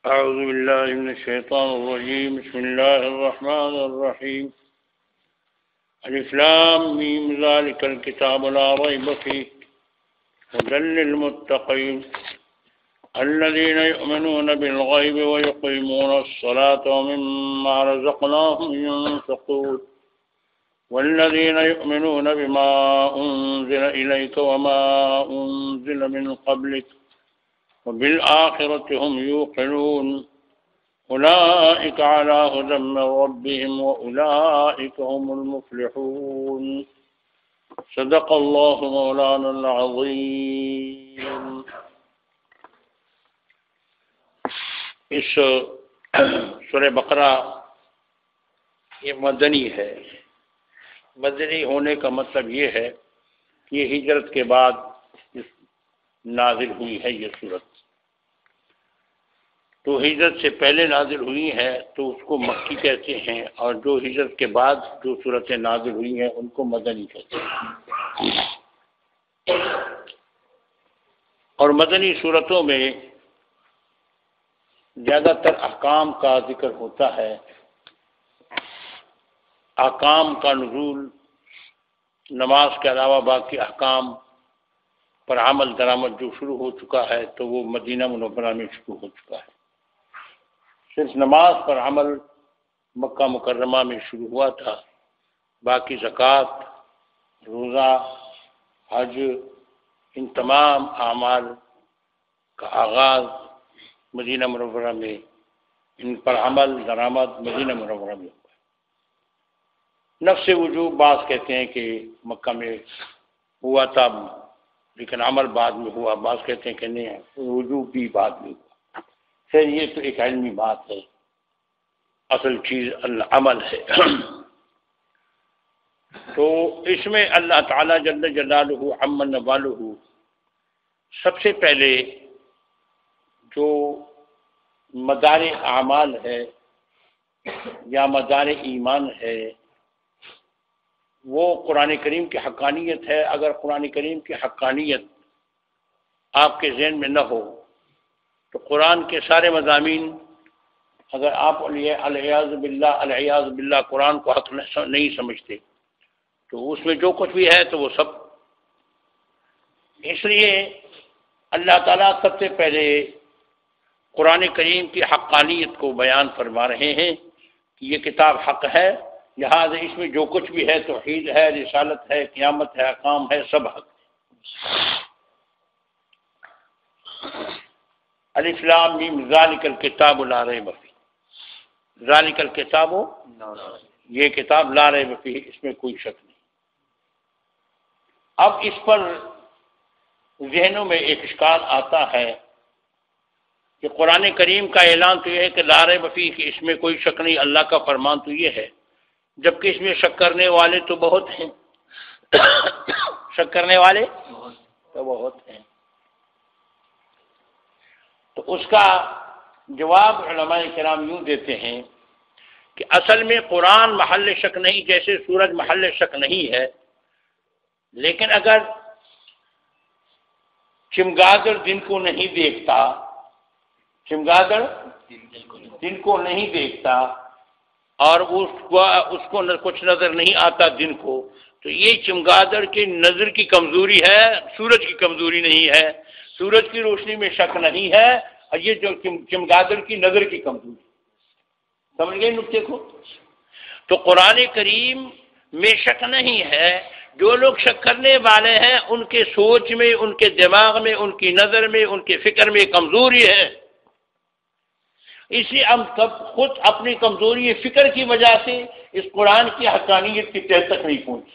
أعوذ بالله من الشيطان الرجيم. بسم الله الرحمن الرحيم. ألف لام ميم ذلك الكتاب لا ريب فيه هدى للمتقين الذين يؤمنون بالغيب ويقيمون الصلاة ومما رزقناهم ينفقون والذين يؤمنون بما أنزل إليك وما أنزل من قبلك وبالآخرة هم يوقنون أولئك على هدى من ربهم وأولئك هم المفلحون. صدق الله مولانا العظيم. اس سورہ بقرہ یہ مدنی ہے. مدنی ہونے کا مطلب یہ ہے کہ یہ ہجرت کے بعد نازل ہوئی ہے. یہ سورت تو ہجرت سے پہلے نازل ہوئی ہے تو اس کو مکی کہتے ہیں، اور جو ہجرت کے بعد جو سورتیں نازل ہوئی ہیں ان کو مدنی کہتے ہیں. اور مدنی صورتوں میں زیادہ تر احکام کا ذکر ہوتا ہے. احکام کا نزول نماز کے علاوہ باقی احکام پر عمل درآمد جو شروع ہو چکا ہے تو وہ مدینہ منورہ میں شروع ہو چکا ہے. صرف نماز پر عمل مکہ مکرمہ میں شروع ہوا تھا. باقی زکوٰۃ، روزہ، حج، ان تمام اعمال کا آغاز مدینہ منورہ میں، ان پر عمل درآمد مدینہ منورہ میں ہوا. نفس وجوب بعض کہتے ہیں کہ مکہ میں ہوا تھا لیکن عمل بعد میں ہوا، بعض کہتے ہیں کہ نہیں وجوب بھی بعد میں ہوا. خیر یہ تو ایک علمی بات ہے، اصل چیز عمل ہے. تو اس میں اللہ تعالیٰ جل جلالہ عم نوالہ سب سے پہلے جو مدار اعمال ہے یا مدار ایمان ہے وہ قرآن کریم کی حقانیت ہے. اگر قرآن کریم کی حقانیت آپ کے ذہن میں نہ ہو تو قرآن کے سارے مضامین، اگر آپ العیاذ باللہ قرآن کو حق نہیں سمجھتے تو اس میں جو کچھ بھی ہے تو وہ سب. اس لیے اللہ تعالیٰ سب سے پہلے قرآن کریم کی حقانیت کو بیان فرما رہے ہیں کہ یہ کتاب حق ہے، لہذا اس میں جو کچھ بھی ہے توحید ہے، رسالت ہے، قیامت ہے، احکام ہے، سب حق ہے. الف لام میم ذالک الکتاب لا ریب فیہ. ذالک الکتاب، یہ کتاب لا ریب فیہ، اس میں کوئی شک نہیں. اب اس پر ذہنوں میں ایک اشکال آتا ہے کہ قرآن کریم کا اعلان تو یہ ہے کہ لا ریب فیہ، کہ اس میں کوئی شک نہیں. اللہ کا فرمان تو یہ ہے، جبکہ اس میں شک کرنے والے تو بہت ہیں. شک کرنے والے تو بہت ہیں. تو اس کا جواب علماء کرام یوں دیتے ہیں کہ اصل میں قرآن محل شک نہیں، جیسے سورج محل شک نہیں ہے. لیکن اگر چمگادڑ دن کو نہیں دیکھتا، چمگادڑ دن کو نہیں دیکھتا اور اس کو کچھ نظر نہیں آتا دن کو، تو یہ چمگادڑ کی نظر کی کمزوری ہے، سورج کی کمزوری نہیں ہے. سورج کی روشنی میں شک نہیں ہے اور یہ جو چمگادڑ کی نظر کی کمزوری. سمجھ گئے نقطے کو؟ تو قرآن کریم میں شک نہیں ہے. جو لوگ شک کرنے والے ہیں ان کے سوچ میں، ان کے دماغ میں، ان کی نظر میں، ان کے فکر میں کمزوری ہے. اسی ہم سب خود اپنی کمزوری فکر کی وجہ سے اس قرآن کی حقانیت کی تہ تک نہیں پہنچ.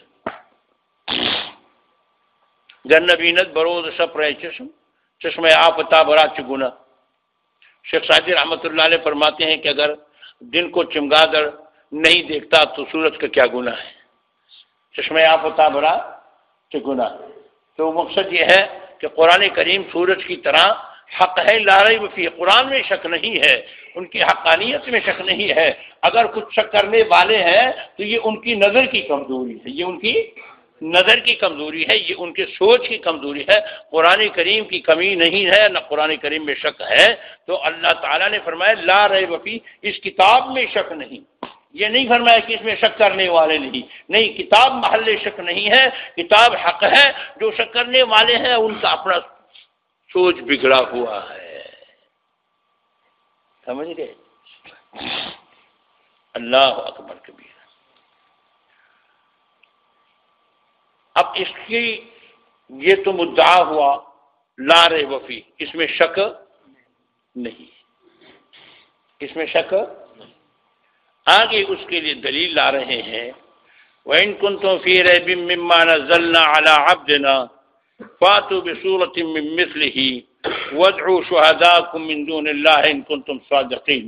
گر نبینت بروز سپر چشم چشمہ آفتاب برا چگنا. شیخ سعدی رحمۃ اللہ علیہ فرماتے ہیں کہ اگر دن کو چمگادڑ نہیں دیکھتا تو سورج کا کیا گناہ ہے. چشمہ آفتاب برا چگنا. تو مقصد یہ ہے کہ قرآن کریم سورج کی طرح حق ہے، لا ریب فیہ. قرآن میں شک نہیں ہے، ان کی حقانیت میں شک نہیں ہے. اگر کچھ شک کرنے والے ہیں تو یہ ان کی نظر کی کمزوری ہے، یہ ان کی نظر کی کمزوری ہے، یہ ان کے سوچ کی کمزوری ہے، قرآن کریم کی کمی نہیں ہے، نہ قرآن کریم میں شک ہے۔ تو اللہ تعالیٰ نے فرمایا لا ریب فیہ، اس کتاب میں شک نہیں، یہ نہیں فرمایا کہ اس میں شک کرنے والے نہیں، کتاب محل شک نہیں ہے، کتاب حق ہے، جو شک کرنے والے ہیں ان کا اپنا سوچ بگڑا ہوا ہے، سمجھ گئے؟ اللہ اکبر کبیر۔ اب اس کی یہ تو مدعا ہوا لا ریب فیہ، اس میں شک نہیں، اس میں شک نہیں۔ آگے اس کے لیے دلیل لا رہے ہیں وَإِن كُنتُمْ فِي رَيْبٍ مِّمَّا نَزَّلْنَا عَلَىٰ عَبْدِنَا فَأْتُوا بِسُورَةٍ مِّن مِّثْلِهِ وَادْعُوا شُهَدَاءَكُم مِّن دُونِ اللَّهِ إِن كُنتُمْ صَادِقِينَ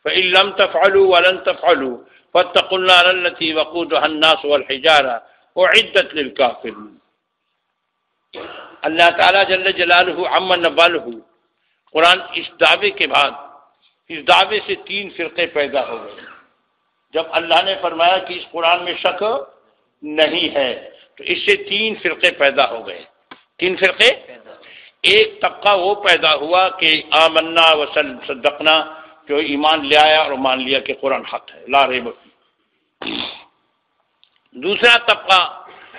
فَإِن لَّمْ تَفْعَلُوا وَلَن تَفْعَلُوا فَاتَّقُوا النَّارَ الَّتِي وَقُودُهَا النَّاسُ وَالْحِجَارَةُ أُعِدَّتْ لِلْكَافِرِينَ۔ اللہ تعالیٰ جل جلالہ عم نوالہ قرآن اس دعوے کے بعد، اس دعوے سے 3 فرقے پیدا ہو گئے۔ جب اللہ نے فرمایا کہ اس قرآن میں شک نہیں ہے تو اس سے 3 فرقے پیدا ہو گئے۔ 3 فرقے، ایک طبقہ وہ پیدا ہوا کہ آمنا و صدقنا، جو ایمان لے آیا اور مان لیا کہ قرآن حق ہے، لا ریب فیہ۔ دوسرا طبقہ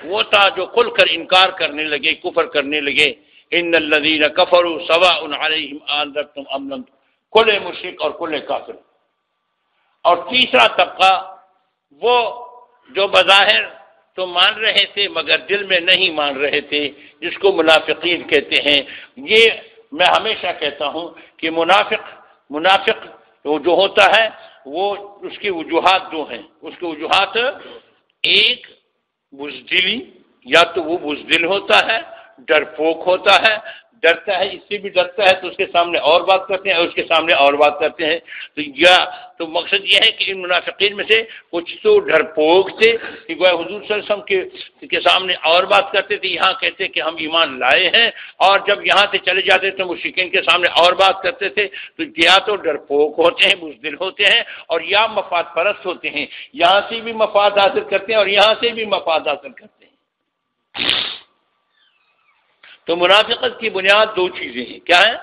وہ تھا جو کھل کر انکار کرنے لگے، کفر کرنے لگے، ان الذین کفروا سواء علیہم انذرتم ام لم، کل مشرک اور کل کافر۔ اور تیسرا طبقہ وہ جو بظاہر تو مان رہے تھے مگر دل میں نہیں مان رہے تھے، جس کو منافقین کہتے ہیں۔ یہ میں ہمیشہ کہتا ہوں کہ منافق جو ہوتا ہے وہ اس کی وجوہات 2 ہیں، اس کی وجوہات، ایک بزدلی، یا تو وہ بزدل ہوتا ہے، ڈرپوک ہوتا ہے، ڈرتا ہے، اس سے بھی ڈرتا ہے تو اس کے سامنے اور بات کرتے ہیں اور اس کے سامنے اور بات کرتے ہیں۔ تو مقصد یہ ہے کہ ان منافقین میں سے کچھ تو ڈرپوک تھے کہ گویا حضور صلی اللہ علیہ وسلم کے سامنے اور بات کرتے تھے، یہاں کہتے کہ ہم ایمان لائے ہیں، اور جب یہاں سے چلے جاتے تو مشرکین کے سامنے اور بات کرتے تھے۔ تو یا تو ڈرپوک ہوتے ہیں، بزدل ہوتے ہیں، اور یا مفاد پرست ہوتے ہیں، یہاں سے بھی مفاد حاصل کرتے ہیں اور یہاں سے بھی مفاد حاصل کرتے ہیں۔ تو منافقت کی بنیاد 2 چیزیں ہیں، کیا ہیں؟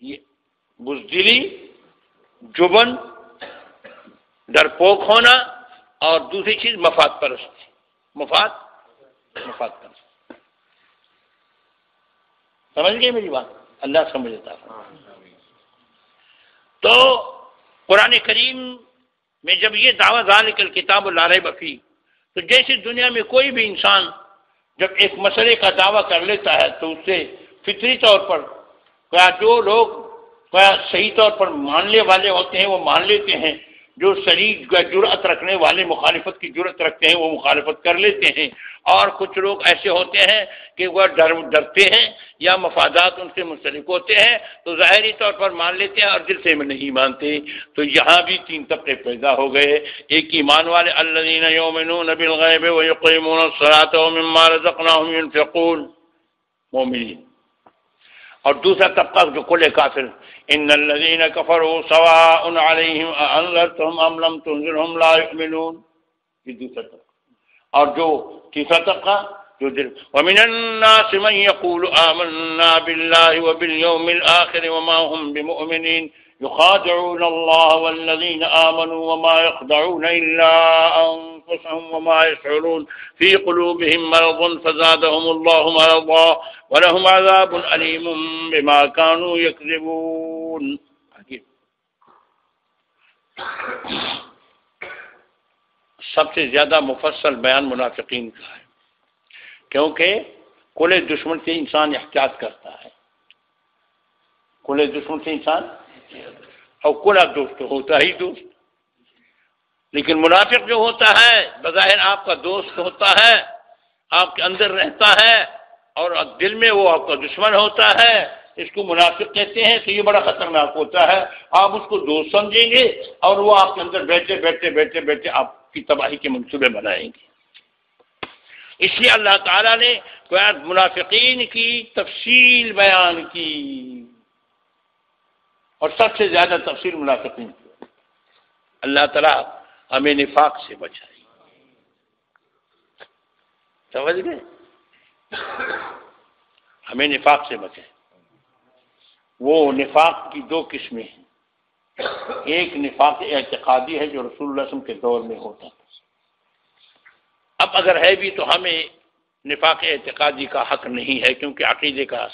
یہ بزدلی، جبن، ڈرپوک ہونا، اور دوسری چیز مفاد پرست، مفاد پرست۔ سمجھ گئے میری بات؟ اللہ سمجھتا ہے۔ تو قرآن کریم میں جب یہ دعویٰ ذالک الکتاب لا ریب فیہ، تو جیسے دنیا میں کوئی بھی انسان جب ایک مسئلے کا دعویٰ کر لیتا ہے تو اس سے فطری طور پر جو لوگ صحیح طور پر ماننے والے ہوتے ہیں وہ مان لیتے ہیں، جو شریک جرأت رکھنے والے مخالفت کی جرأت رکھتے ہیں وہ مخالفت کر لیتے ہیں، اور کچھ لوگ ایسے ہوتے ہیں کہ وہ ڈرتے ہیں یا مفادات ان سے منسلک ہوتے ہیں تو ظاہری طور پر مان لیتے ہیں اور دل سے نہیں مانتے۔ تو یہاں بھی 3 طبقے پیدا ہو گئے، ایک ایمان والے الذین یؤمنون بالغیب ویقیمون الصلاۃ ومما رزقناہم ينفقون، مومنین، اور دوسرا طبقہ جو کل کافر، ان الذین کفروا سواء علیہم اانذرتهم ام لم تنذرهم لا یؤمنون، یہ دوسرا طبقہ۔ اور جو تیسرا طبقہ جو دل، ومن الناس من يقول آمنا بالله وباليوم الآخر وما هم بمؤمنين يخادعون الله والذين آمنوا وما يخدعون إلا أنفسهم وما يشعرون في قلوبهم مرض فزادهم الله مرضا ولهم عذاب أليم بما كانوا يكذبون۔ سب سے زیادہ مفصل بیان منافقین کا ہے، کیونکہ کل دشمن سے انسان احتیاط کرتا ہے، کل دشمن سے انسان، اور کلا دوست ہوتا ہی دوست، لیکن منافق جو ہوتا ہے بظاہر آپ کا دوست ہوتا ہے، آپ کے اندر رہتا ہے اور دل میں وہ آپ کا دشمن ہوتا ہے، اس کو منافق کہتے ہیں۔ تو یہ بڑا خطرناک ہوتا ہے، آپ اس کو دوست سمجھیں گے اور وہ آپ کے اندر بیٹھے آپ کی تباہی کے منصوبے بنائیں گے۔ اس لیے اللہ تعالیٰ نے منافقین کی تفصیل بیان کی، اور سب سے زیادہ تفصیل منافقین کی۔ اللہ تعالیٰ ہمیں نفاق سے بچائے۔ سمجھ گئے؟ ہمیں نفاق سے بچے. وہ نفاق کی دو قسمیں ہیں. ایک نفاق اعتقادی ہے جو رسول اللہ صلی اللہ علیہ وسلم کے دور میں ہوتا تھا. اب اگر ہے بھی تو ہمیں نفاق اعتقادی کا حق نہیں ہے، کیونکہ عقیدے کا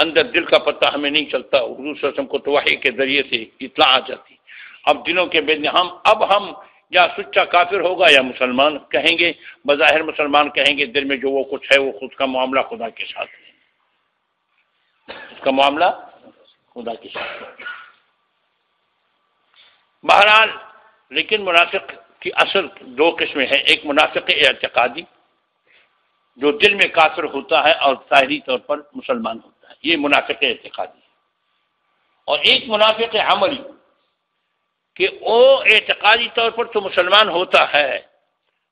اندر دل کا پتہ ہمیں نہیں چلتا. حضور صلی اللہ علیہ وسلم کو تو وحی کے ذریعے سے اطلاع آ جاتی. اب دلوں کے بین ہم یا سچا کافر ہوگا یا مسلمان کہیں گے. بظاہر مسلمان کہیں گے، دل میں جو وہ کچھ ہے وہ خود کا معاملہ خدا کے ساتھ ہے. اس کا معاملہ خدا کے ساتھ ہے. بہرحال لیکن منافق کی اصل دو قسمیں ہیں. ایک منافق اعتقادی جو دل میں کافر ہوتا ہے اور ظاہری طور پر مسلمان ہوتا ہے، یہ منافق اعتقادی ہے. اور ایک منافق عملی کہ وہ اعتقادی طور پر تو مسلمان ہوتا ہے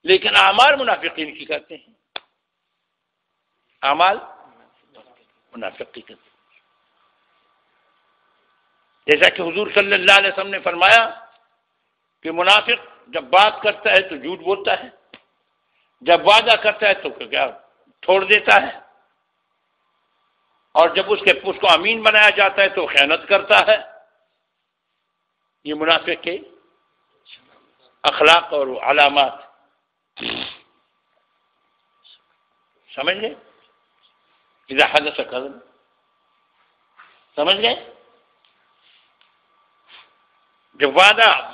لیکن اعمال منافقین کی کرتے ہیں. اعمال منافق کی کرتے ہیں. جیسا کہ حضور صلی اللہ علیہ وسلم نے فرمایا کہ منافق جب بات کرتا ہے تو جھوٹ بولتا ہے، جب وعدہ کرتا ہے تو کیا چھوڑ دیتا ہے، اور جب اس کو امین بنایا جاتا ہے تو خیانت کرتا ہے. یہ منافق کے اخلاق اور علامات. سمجھ گئے؟ اذا حدث کذب. سمجھ گئے؟ جب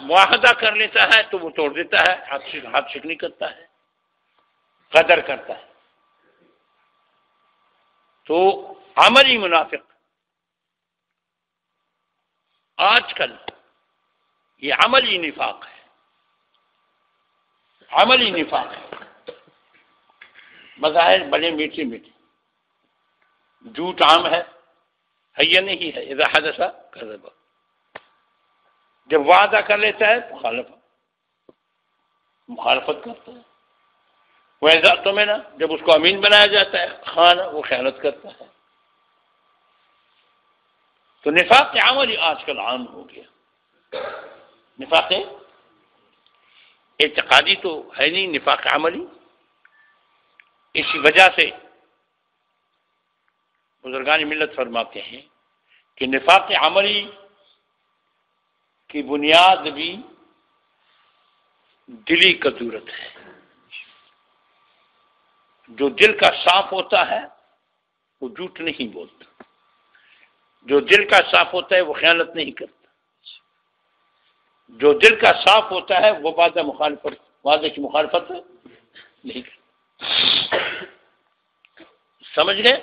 معاہدہ کر لیتا ہے تو وہ توڑ دیتا ہے، ہاتھ شکنی کرتا ہے، قدر کرتا ہے. تو عملی منافق آج کل یہ عملی نفاق ہے. عملی نفاق ہے. بظاہر بڑے میٹھے میٹھے، جھوٹ عام ہے یہ نہیں ہے. اذا حدث کذب. جب وعدہ کر لیتا ہے مخالفت کرتا ہے. وَإِذَا اؤْتُمِنَ. جب اس کو امین بنایا جاتا ہے خان وہ خیانت کرتا ہے. تو نفاق عملی آج کل عام ہو گیا. نفاق اعتقادی تو ہے نہیں، نفاق عملی. اسی وجہ سے بزرگان ملت فرماتے ہیں کہ نفاق عملی کی بنیاد بھی دلی کدورت ہے. جو دل کا صاف ہوتا ہے وہ جھوٹ نہیں بولتا، جو دل کا صاف ہوتا ہے وہ خیانت نہیں کرتا، جو دل کا صاف ہوتا ہے وہ وعدے کی مخالفت نہیں کرتا. سمجھ گئے؟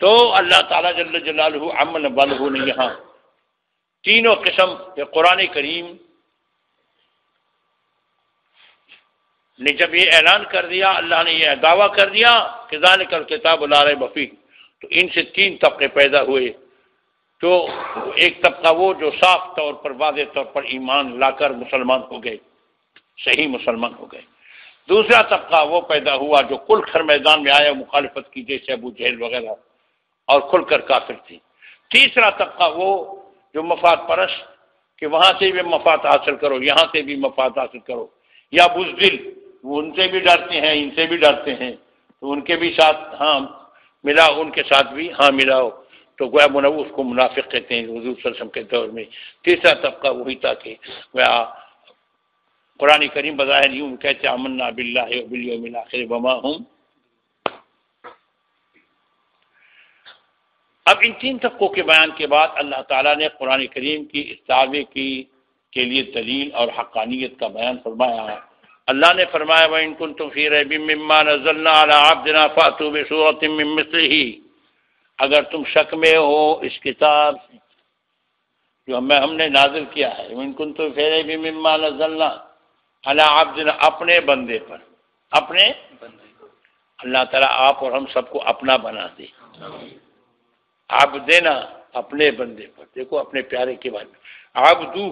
تو اللہ تعالیٰ جل جلالہ عم نوالہ نے یہاں تینوں قسم کے قرآن کریم نے جب یہ اعلان کر دیا، اللہ نے یہ دعویٰ کر دیا کہ ذالک الکتاب لا ریب فیہ، تو ان سے تین طبقے پیدا ہوئے. تو ایک طبقہ وہ جو صاف طور پر واضح طور پر ایمان لا کر مسلمان ہو گئے، صحیح مسلمان ہو گئے. دوسرا طبقہ وہ پیدا ہوا جو کھل کر میدان میں آیا مخالفت کی، جیسے ابو جہل وغیرہ، اور کھل کر کافر تھی. تیسرا طبقہ وہ جو مفاد پرست کہ وہاں سے بھی مفاد حاصل کرو، یہاں سے بھی مفاد حاصل کرو، یا بزدل وہ ان سے بھی ڈرتے ہیں ان سے بھی ڈرتے ہیں تو ان کے بھی ساتھ ہاں ملاؤ، ان کے ساتھ بھی ہاں ملاؤ. تو گویا اس کو منافق کہتے ہیں حضور صلی اللہ علیہ وسلم کے دور میں. تیسرا طبقہ وہی تھا کہ گویا قرآن کریم بظاہر یوں کہتے آمنا باللہ وبالیوم الاخر وما ہم. اب ان تین طبقوں کے بیان کے بعد اللہ تعالیٰ نے قرآن کریم کی اس دعوے کے لیے دلیل اور حقانیت کا بیان فرمایا. اللہ نے فرمایا وَإِن كُنتُمْ فِي رَيْبٍ مِّمَّا نَزَّلْنَا عَلَىٰ عَبْدِنَا فَأْتُوا بِسُورَةٍ مِّن مِّثْلِهِ. اگر تم شک میں ہو اس کتاب جو ہم نے نازل کیا ہے، وَإِن كُنتُمْ فِي رَيْبٍ مِّمَّا نَزَّلْنَا عَلَىٰ عَبْدِنَا، اپنے بندے پر، اپنے اللہ تعالیٰ آپ اور ہم سب کو اپنا بنا دے. عبدنا اپنے بندے پر، دیکھو اپنے پیارے کے بارے میں، عبدہ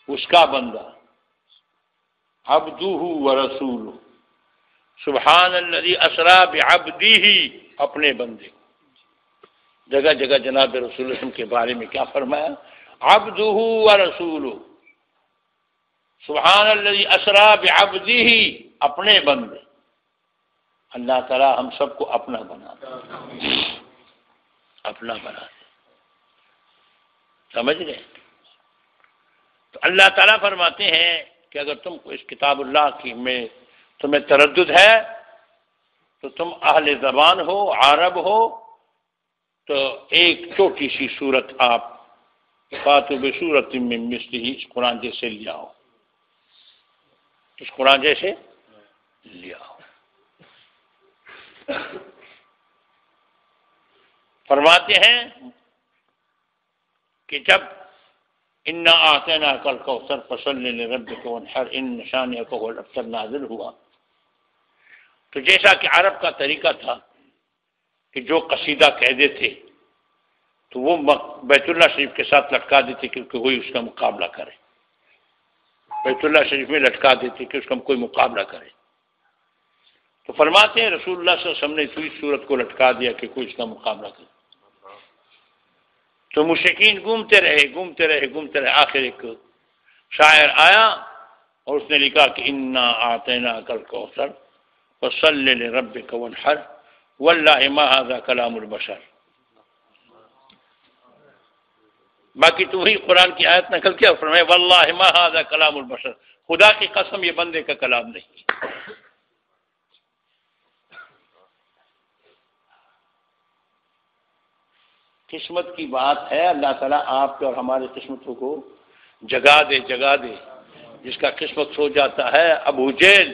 اس کا بندہ، عبدہ ورسولہ، سبحان الذی اسری بعبدہ اپنے بندے کو. جگہ جگہ جناب رسول اللہ کے بارے میں کیا فرمایا؟ عبدہ ورسولہ. سبحان الذی اسری بعبدہ، اپنے بندے، اللہ تعالیٰ ہم سب کو اپنا بنا دے، اپنا بنا دے، سمجھ گئے؟ تو اللہ تعالیٰ فرماتے ہیں کہ اگر تم کو اس کتاب اللہ کی میں تمہیں تردد ہے تو تم اہل زبان ہو، عرب ہو، تو ایک چھوٹی سی صورت آپ فاتوا بسورۃ من مثلہ، اس قرآن جیسے لے آؤ، اس قرآن جیسے لے آؤ۔ فرماتے ہیں کہ جب انا اعطیناک الکوثر فصل لربک وانحر ان شانئک هو الابتر نازل ہوا، تو جیسا کہ عرب کا طریقہ تھا کہ جو قصیدہ کہتے تھے تو وہ بیت اللہ شریف کے ساتھ لٹکا دیتے کہ کوئی اس کا مقابلہ کرے، بیت اللہ شریف میں لٹکا دیتے کہ اس کا کوئی مقابلہ کرے۔ تو فرماتے ہیں رسول اللہ صلی اللہ علیہ وسلم نے اس صورت کو لٹکا دیا کہ کوئی اس کا مقابلہ کرے، تو مشرکین گھومتے رہے، آخر ایک شاعر آیا اور اس نے لکھا کہ انا اعطیناک الکوثر فصل لربک وانحر واللہ ما ھذا کلام البشر۔ باقی تو وہی قرآن کی آیت نقل کیا، فرمایا واللہ ما ھذا کلام البشر، خدا کی قسم یہ بندے کا کلام نہیں۔ قسمت کی بات ہے، اللہ تعالیٰ آپ کے اور ہماری قسمتوں کو جگا دے، جس کا قسمت سو جاتا ہے۔ ابو جہل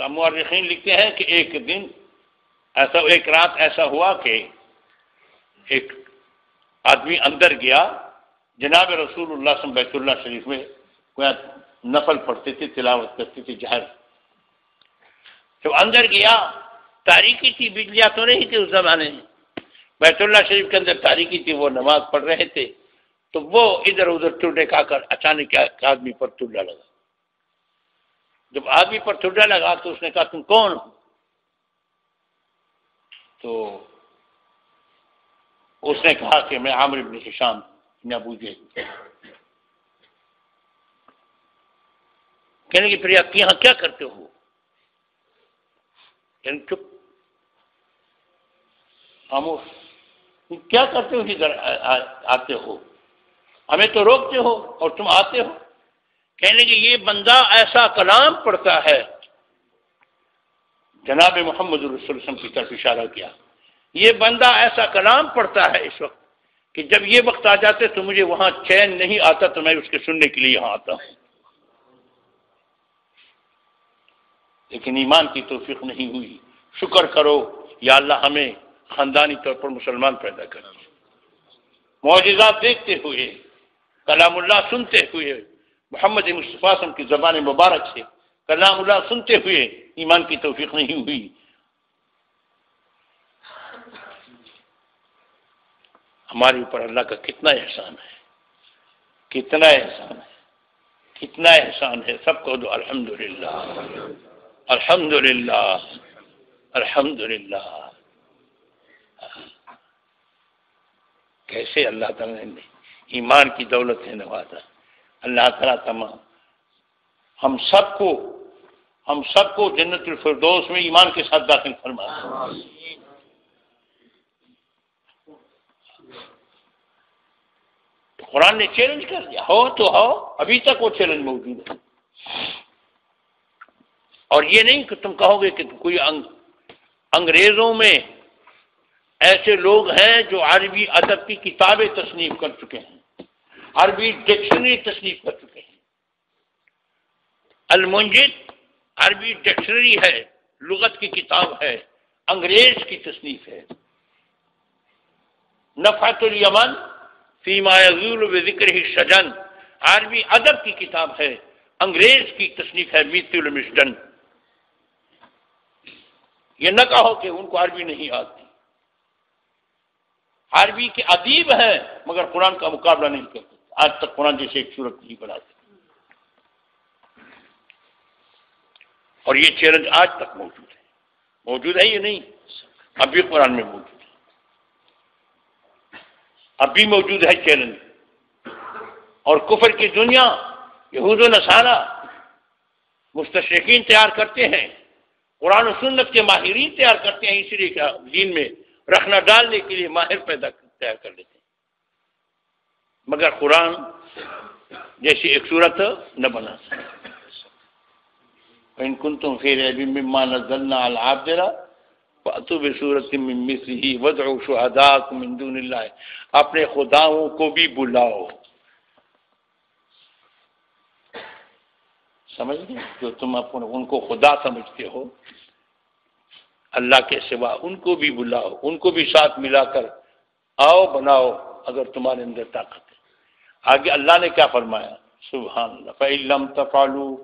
مورخین لکھتے ہیں کہ ایک رات ایسا ہوا کہ ایک آدمی اندر گیا، جناب رسول اللہ صلی اللہ علیہ وسلم بیت اللہ شریف میں نفل پڑھتے تھے، تلاوت کرتے تھے جہر۔ جب اندر گیا تاریکی تھی، بجلیاں تو نہیں تھی اس زمانے میں، بیت اللہ شریف کے اندر تاریکی تھی، وہ نماز پڑھ رہے تھے تو وہ ادھر ادھر ٹوٹے کھا کر اچانک آدمی پر ٹوٹا لگا۔ جب آدمی پر ٹوٹا لگا تو اس نے کہا تم کون ہو؟ تو اس نے کہا کہ میں عامر بن ہشام بن ابو جہل۔ کہنے کہ پھر آپ یہاں کیا کرتے ہو؟ چپ، خاموش، کیا کرتے ہو ادھر آتے ہو؟ ہمیں تو روکتے ہو اور تم آتے ہو۔ کہنے کہ یہ بندہ ایسا کلام پڑھتا ہے، جناب محمد رسول اللہ صلی اللہ علیہ وسلم کی طرف اشارہ کیا، یہ بندہ ایسا کلام پڑھتا ہے اس وقت کہ جب یہ وقت آ جاتے تو مجھے وہاں چین نہیں آتا، تو میں اس کے سننے کے لیے یہاں آتا ہوں۔ لیکن ایمان کی توفیق نہیں ہوئی۔ شکر کرو یا اللہ ہمیں خاندانی طور پر مسلمان پیدا کر، معجزات دیکھتے ہوئے، کلام اللہ سنتے ہوئے، محمد مصطفیٰ صلی اللہ علیہ وسلم کی زبان مبارک سے کلام اللہ سنتے ہوئے ایمان کی توفیق نہیں ہوئی۔ ہمارے اوپر اللہ کا کتنا احسان ہے، کتنا احسان ہے، کتنا احسان ہے۔ سب کو دو الحمدللہ، الحمدللہ، الحمدللہ۔ کیسے اللہ تعالیٰ نے ایمان کی دولت سے نوازا۔ اللہ تعالیٰ تمام ہم سب کو جنت الفردوس میں ایمان کے ساتھ داخل فرما دے۔ قرآن نے چیلنج کر دیا، ہو تو ہو، ابھی تک وہ چیلنج موجود ہے۔ اور یہ نہیں کہ تم کہو گے کہ کوئی انگریزوں میں ایسے لوگ ہیں جو عربی ادب کی کتابیں تصنیف کر چکے ہیں، عربی ڈکشنری تصنیف کر چکے ہیں۔ المنجد عربی ڈکشنری ہے، لغت کی کتاب ہے، انگریز کی تصنیف ہے۔ نفحۃ الیمن فیما یزول بذکرہ الشجن عربی ادب کی کتاب ہے، انگریز کی تصنیف ہے میتی المشدن۔ یہ نہ کہو کہ ان کو عربی نہیں آتی، عربی کے ادیب ہیں مگر قرآن کا مقابلہ نہیں کرتے، آج تک قرآن جیسے ایک صورت نہیں بناتے۔ اور یہ چیلنج آج تک موجود ہے یہ نہیں، اب بھی قرآن میں موجود ہے۔ اب بھی موجود ہے چیلنج. اور کفر کی دنیا یہود و نصارہ مستشرقین تیار کرتے ہیں، قرآن و سنت کے ماہرین تیار کرتے ہیں، اسی لیے کہ دین میں رکھنا ڈالنے کے لیے ماہر تیار کر لیتے ہیں، مگر قرآن جیسی ایک صورت نہ بنا سکتے. وَإِن كُنتُمْ فِي رَيْبٍ مِّمَّا نَزَّلْنَا عَلَىٰ عَبْدِنَا فَأْتُوا بِسُورَةٍ مِّن مِّثْلِهِ وَادْعُوا شُهَدَاءَكُم مِّن دُونِ اللَّهِ، اپنے خداؤں کو بھی بلاؤ. سمجھ گئے؟ جو تم ان کو خدا سمجھتے ہو اللہ کے سوا، ان کو بھی بلاؤ، ان کو بھی ساتھ ملا کر آؤ، بناؤ اگر تمہارے اندر طاقت ہے. آگے اللہ نے کیا فرمایا؟ سبحان اللہ. فَإِن لَّمْ تَفْعَلُوا،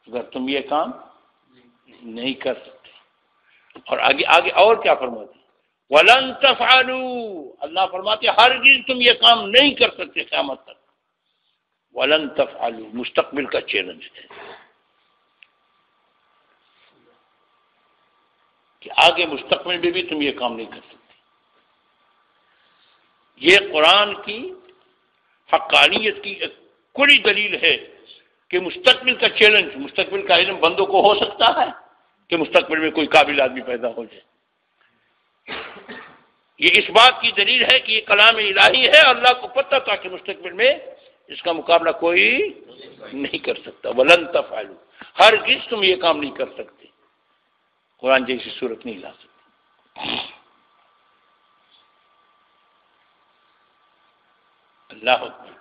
اگر تم یہ کام نہیں کر سکتے. اور آگے اور کیا فرماتے؟ وَلَن تَفْعَلُوا، اللہ فرماتے ہرگز تم یہ کام نہیں کر سکتے قیامت تک. وَلَن تَفْعَلُوا مستقبل کا چیلنج ہے کہ آگے مستقبل میں بھی تم یہ کام نہیں کر سکتے. یہ قرآن کی حقانیت کی ایک کلی دلیل ہے کہ مستقبل کا چیلنج، مستقبل کا علم بندوں کو ہو سکتا ہے کہ مستقبل میں کوئی قابل آدمی پیدا ہو جائے. یہ اس بات کی دلیل ہے کہ یہ کلام الہی ہے، اللہ کو پتہ تھا کہ مستقبل میں اس کا مقابلہ کوئی نہیں کر سکتا. وَلَن تَفْعَلُوا، ہرگز تم یہ کام نہیں کر سکتے، قرآن جیسی صورت نہیں لا سکتے. اللہ اکبر.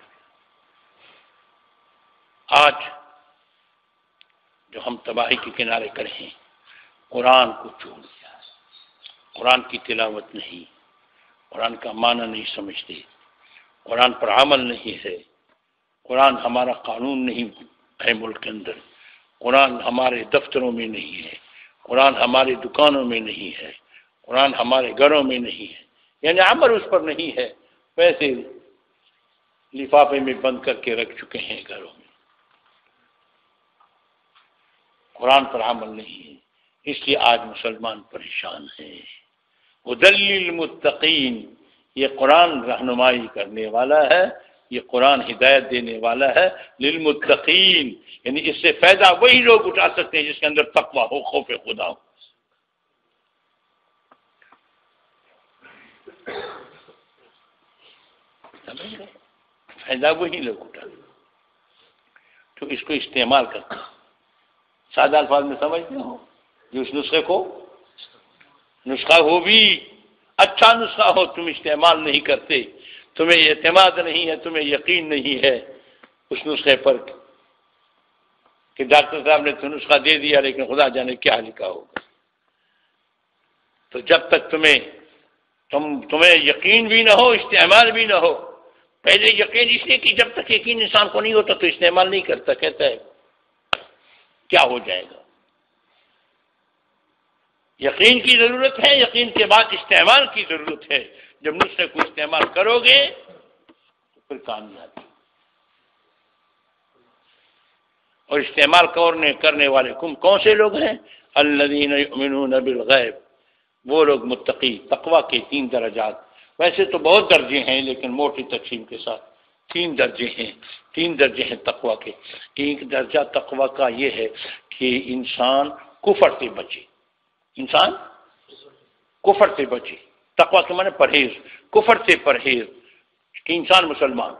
آج جو ہم تباہی کے کنارے کھڑے ہیں، قرآن کو چھوڑ دیا، قرآن کی تلاوت نہیں، قرآن کا معنی نہیں سمجھتے، قرآن پر عمل نہیں ہے، قرآن ہمارا قانون نہیں ہے ملک کے اندر، قرآن ہمارے دفتروں میں نہیں ہے، قرآن ہماری دکانوں میں نہیں ہے، قرآن ہمارے گھروں میں نہیں ہے، یعنی عمل اس پر نہیں ہے، ویسے لفافے میں بند کر کے رکھ چکے ہیں گھروں میں. قرآن پر عمل نہیں ہے، اس لیے آج مسلمان پریشان ہیں. ھدی للمتقین، یہ قرآن رہنمائی کرنے والا ہے، یہ قرآن ہدایت دینے والا ہے للمتقین، یعنی اس سے فائدہ وہی لوگ اٹھا سکتے ہیں جس کے اندر تقویٰ ہو، خوف خدا ہو. فائدہ وہی لوگ اٹھا تو اس کو استعمال کرتے ہیں. سادہ الفاظ میں سمجھتے ہو، جو اس نسخے کو نسخہ ہو بھی اچھا نسخہ ہو، تم استعمال نہیں کرتے، تمہیں اعتماد نہیں ہے، تمہیں یقین نہیں ہے اس نسخے پر کہ ڈاکٹر صاحب نے تو نسخہ دے دیا لیکن خدا جانے کیا لکھا ہوگا. تو جب تک تمہیں یقین بھی نہ ہو، استعمال بھی نہ ہو. پہلے یقین اس لیے کہ جب تک یقین انسان کو نہیں ہوتا تو استعمال نہیں کرتا، کہتا ہے کیا ہو جائے گا. یقین کی ضرورت ہے، یقین کے بعد استعمال کی ضرورت ہے. جب نسخے کو استعمال کرو گے تو پھر کامیابی. اور استعمال کرنے والے کون سے لوگ ہیں؟ الذین یؤمنون بالغیب، وہ لوگ متقی. تقویٰ کے 3 درجات، ویسے تو بہت درجے ہیں لیکن موٹی تقسیم کے ساتھ 3 درجے ہیں تقویٰ کے. ایک درجہ تقویٰ کا یہ ہے کہ انسان کفر سے بچے، انسان کفر سے بچے. تقویٰ کے معنی پرہیز، کفر سے پرہیز، کہ انسان مسلمان.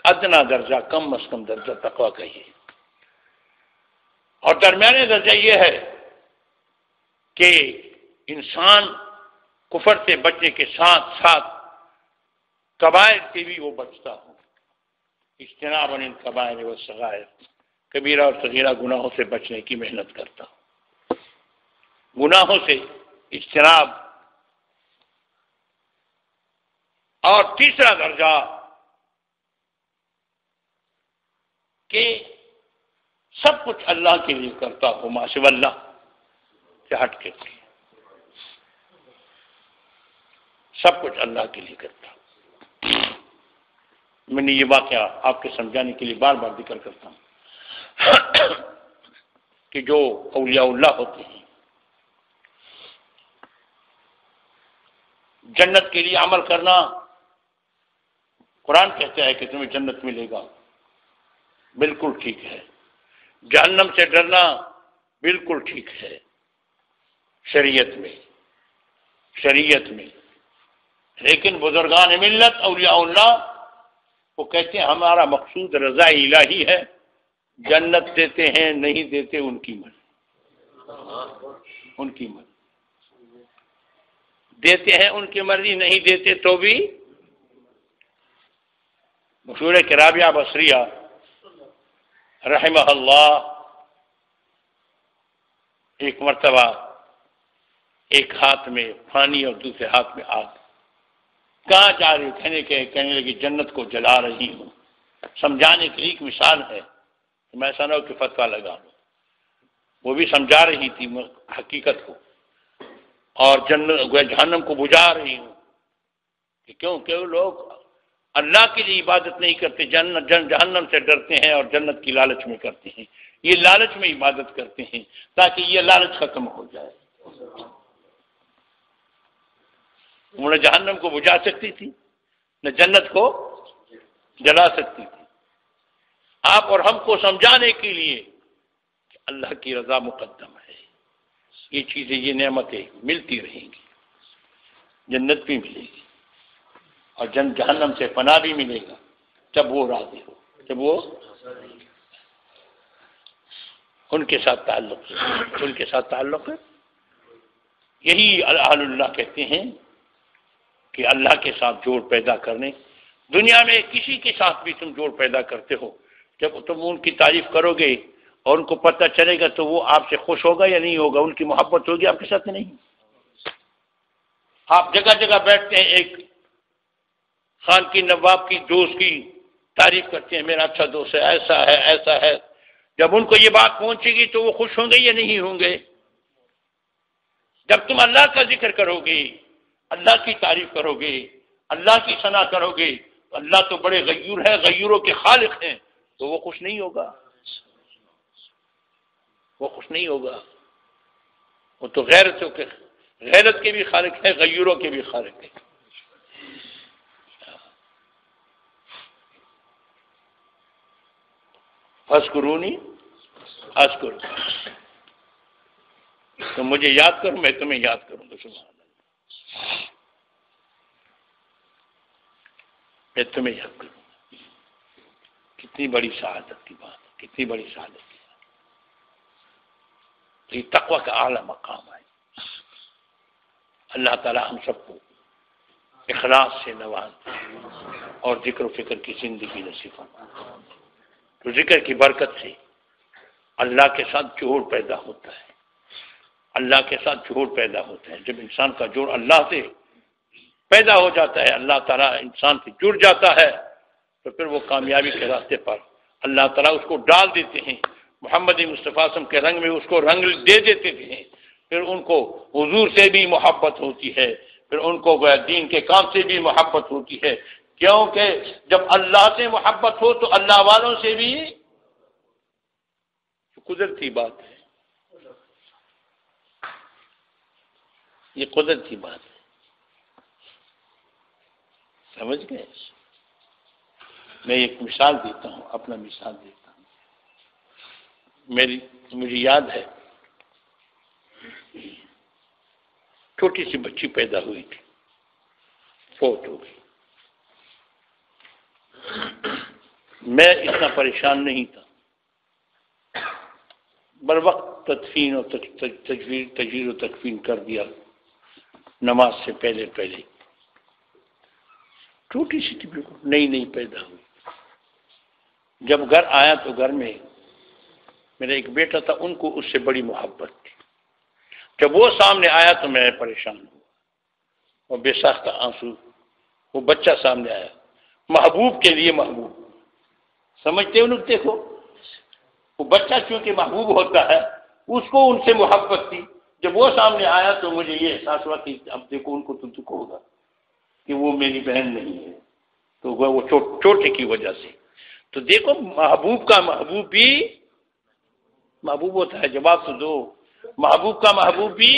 ادنا درجہ، کم از کم درجہ تقویٰ کا یہ ہے. اور درمیانے درجہ یہ ہے کہ انسان کفر سے بچنے کے ساتھ ساتھ کبائر سے بھی وہ بچتا ہو. اجتناب عن الکبائر والصغائر، کبیرہ اور صغیرہ گناہوں سے بچنے کی محنت کرتا ہو. گناہوں سے اجتناب. اور تیسرا درجہ کہ سب کچھ اللہ کے لیے کرتا ہو، ما سوی اللہ سے ہٹ کے، سب کچھ اللہ کے لیے کرتا ہوں. میں نے یہ واقعہ آپ کے سمجھانے کے لیے بار بار ذکر کرتا ہوں کہ جو اولیاء اللہ ہوتے ہیں جنت کے لیے عمل کرنا قرآن کہتا ہے کہ تمہیں جنت ملے گا، بالکل ٹھیک ہے۔ جہنم سے ڈرنا بالکل ٹھیک ہے شریعت میں، لیکن بزرگان ملت اولیاء اللہ وہ کہتے ہیں ہمارا مقصود رضا الہی ہے، جنت دیتے ہیں نہیں دیتے ان کی مرضی، دیتے ہیں ان کی مرضی، نہیں دیتے تو بھی۔ مشہور ہے کہ رابعہ بصریہ رحمہ اللہ ایک مرتبہ ایک ہاتھ میں پانی اور دوسرے ہاتھ میں آگ، کہاں جا رہی؟ کہنے لگی جنت کو جلا رہی ہوں۔ سمجھانے کے لیے ایک مثال ہے، میں ایسا نہ ہو کہ فتویٰ لگا لوں۔ وہ بھی سمجھا رہی تھی حقیقت کو، اور جہنم کو بجھا رہی ہوں کہ کیونکہ وہ لوگ اللہ کے لیے عبادت نہیں کرتے، جہنم سے ڈرتے ہیں اور جنت کی لالچ میں کرتے ہیں، یہ لالچ میں عبادت کرتے ہیں تاکہ یہ لالچ ختم ہو جائے۔ وہ نہ جہنم کو بجھا سکتی تھی نہ جنت کو جلا سکتی تھی۔ آپ اور ہم کو سمجھانے کے لیے کہ اللہ کی رضا مقدم ہے، یہ چیزیں، یہ نعمتیں ملتی رہیں گی، جنت بھی ملے گی اور جہنم سے پناہ بھی ملے گا جب وہ راضی ہو، جب وہ ان کے ساتھ تعلق ہے۔ یہی اہل اللہ کہتے ہیں کہ اللہ کے ساتھ جوڑ پیدا کرنے، دنیا میں کسی کے ساتھ بھی تم جوڑ پیدا کرتے ہو، جب تم ان کی تعریف کرو گے اور ان کو پتہ چلے گا تو وہ آپ سے خوش ہوگا یا نہیں ہوگا، ان کی محبت ہوگی آپ کے ساتھ نہیں۔ آپ جگہ جگہ بیٹھتے ہیں، ایک خان کی نواب کی دوست کی تعریف کرتے ہیں، میرا اچھا دوست ہے، ایسا ہے، جب ان کو یہ بات پہنچے گی تو وہ خوش ہوں گے یا نہیں ہوں گے؟ جب تم اللہ کا ذکر کرو گے، اللہ کی تعریف کرو گے، اللہ کی ثنا کرو گے، تو اللہ تو بڑے غیور ہے، غیوروں کے خالق ہیں، تو وہ خوش نہیں ہوگا، وہ تو غیرت کے بھی خالق ہے، غیوروں کے بھی خالق ہے۔ فاذکرونی اذکرکم، تم مجھے یاد کرو میں تمہیں یاد کروں گا، سبحان اللہ، میں تمہیں یاد کروں گا۔ کتنی بڑی سعادت کی بات ہے، کتنی بڑی سعادت کی بات ہے۔ یہ تقوی کا اعلیٰ مقام ہے۔ اللہ تعالی ہم سب کو اخلاص سے نواز اور ذکر و فکر کی زندگی نصیب فرمائے۔ تو ذکر کی برکت سے اللہ کے ساتھ جوڑ پیدا ہوتا ہے، اللہ کے ساتھ جوڑ پیدا ہوتا ہے۔ جب انسان کا جوڑ اللہ سے پیدا ہو جاتا ہے، اللہ تعالیٰ انسان سے جڑ جاتا ہے، تو پھر وہ کامیابی کے راستے پر اللہ تعالیٰ اس کو ڈال دیتے ہیں، محمد مصطفیٰ صلی اللہ علیہ وسلم کے رنگ میں اس کو رنگ دے دیتے ہیں۔ پھر ان کو حضور سے بھی محبت ہوتی ہے، پھر ان کو دین کے کام سے بھی محبت ہوتی ہے، کیونکہ جب اللہ سے محبت ہو تو اللہ والوں سے بھی قدرتی بات ہے، یہ قدرتی بات ہے، سمجھ گئے؟ میں ایک مثال دیتا ہوں، اپنا مثال دیتا ہوں۔ مجھے یاد ہے چھوٹی سی بچی پیدا ہوئی تھی، فوت ہو گئی۔ میں اتنا پریشان نہیں تھا، بر وقت تدفین اور تجویر و تکفین کر دیا، نماز سے پہلے چھوٹی سی تھی، بالکل نئی پیدا ہوئی۔ جب گھر آیا تو گھر میں میرا ایک بیٹا تھا، ان کو اس سے بڑی محبت تھی۔ جب وہ سامنے آیا تو میں پریشان ہوا اور بے ساختہ آنسو، وہ بچہ سامنے آیا، محبوب کے لیے محبوب، سمجھتے ہو لوگ؟ دیکھو وہ بچہ چونکہ محبوب ہوتا ہے، اس کو ان سے محبت تھی۔ جب وہ سامنے آیا تو مجھے یہ احساس ہوا کہ اب دیکھو ان کو تو دکھ ہوگا کہ وہ میری بہن نہیں ہے، تو وہ چوٹے کی وجہ سے۔ تو دیکھو محبوب کا محبوب بھی محبوب ہوتا ہے، جواب تو دو، محبوب کا محبوب بھی۔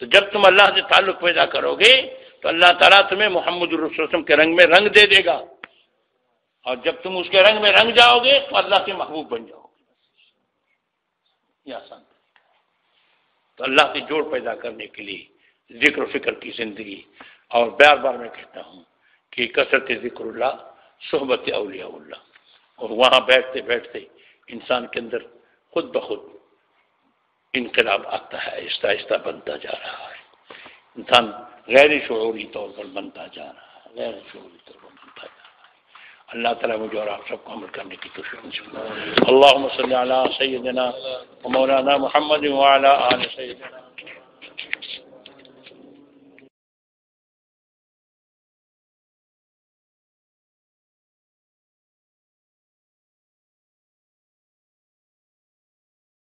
تو جب تم اللہ سے تعلق پیدا کرو گے تو اللہ تعالیٰ تمہیں محمد الرسول صلی اللہ علیہ وسلم کے رنگ میں رنگ دے دے گا، اور جب تم اس کے رنگ میں رنگ جاؤ گے تو اللہ کے محبوب بن جاؤ گے۔ یہ آسان طریقہ ہے۔ تو اللہ سے جوڑ پیدا کرنے کے لیے ذکر و فکر کی زندگی، اور بار بار میں کہتا ہوں کہ کثرت ذکر اللہ، صحبت اولیاء اللہ، اور وہاں بیٹھتے بیٹھتے انسان کے اندر خود بخود انقلاب آتا ہے، آہستہ آہستہ بنتا جا رہا ہے، انسان غیر شعوری طور پر بنتا جا رہا ہے، غیر شعوری طور پر بنتا جا رہا ہے۔ اللہ تعالیٰ مجھے اور آپ سب کو عمل کرنے کی توفیق نصیب فرمائے۔ اللہم صلی علی سیدنا و مولانا محمد وعلی آل سیدنا